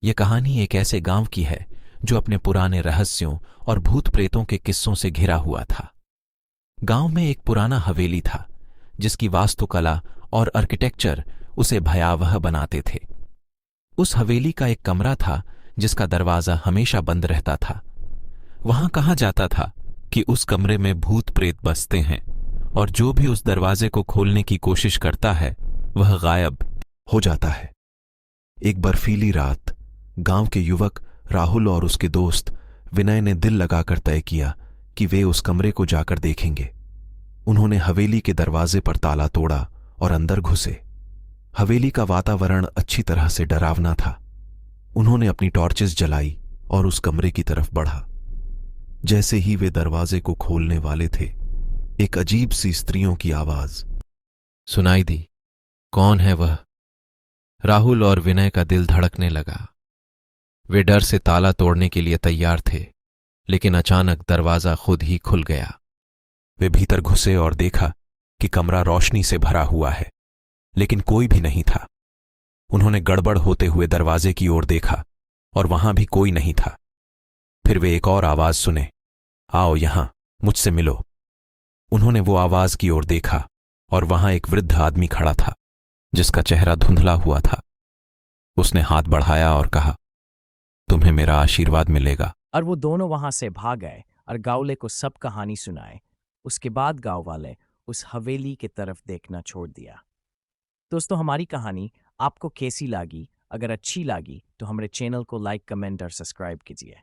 ये कहानी एक ऐसे गांव की है जो अपने पुराने रहस्यों और भूत प्रेतों के किस्सों से घिरा हुआ था। गांव में एक पुराना हवेली था जिसकी वास्तुकला और आर्किटेक्चर उसे भयावह बनाते थे। उस हवेली का एक कमरा था जिसका दरवाजा हमेशा बंद रहता था। वहां कहा जाता था कि उस कमरे में भूत प्रेत बसते हैं और जो भी उस दरवाजे को खोलने की कोशिश करता है वह गायब हो जाता है। एक बर्फीली रात गांव के युवक राहुल और उसके दोस्त विनय ने दिल लगाकर तय किया कि वे उस कमरे को जाकर देखेंगे। उन्होंने हवेली के दरवाजे पर ताला तोड़ा और अंदर घुसे। हवेली का वातावरण अच्छी तरह से डरावना था। उन्होंने अपनी टॉर्चेस जलाई और उस कमरे की तरफ बढ़ा। जैसे ही वे दरवाजे को खोलने वाले थे, एक अजीब सी स्त्रियों की आवाज सुनाई दी। कौन है वह? राहुल और विनय का दिल धड़कने लगा। वे डर से ताला तोड़ने के लिए तैयार थे, लेकिन अचानक दरवाजा खुद ही खुल गया। वे भीतर घुसे और देखा कि कमरा रोशनी से भरा हुआ है, लेकिन कोई भी नहीं था। उन्होंने गड़बड़ होते हुए दरवाजे की ओर देखा और वहां भी कोई नहीं था। फिर वे एक और आवाज सुने, आओ यहां, मुझसे मिलो। उन्होंने वो आवाज की ओर देखा और वहां एक वृद्ध आदमी खड़ा था जिसका चेहरा धुंधला हुआ था। उसने हाथ बढ़ाया और कहा, तुम्हें मेरा आशीर्वाद मिलेगा। और वो दोनों वहां से भाग गए और गांवले को सब कहानी सुनाए। उसके बाद गांव वाले उस हवेली की तरफ देखना छोड़ दिया। दोस्तों, हमारी कहानी आपको कैसी लगी? अगर अच्छी लगी तो हमारे चैनल को लाइक, कमेंट और सब्सक्राइब कीजिए।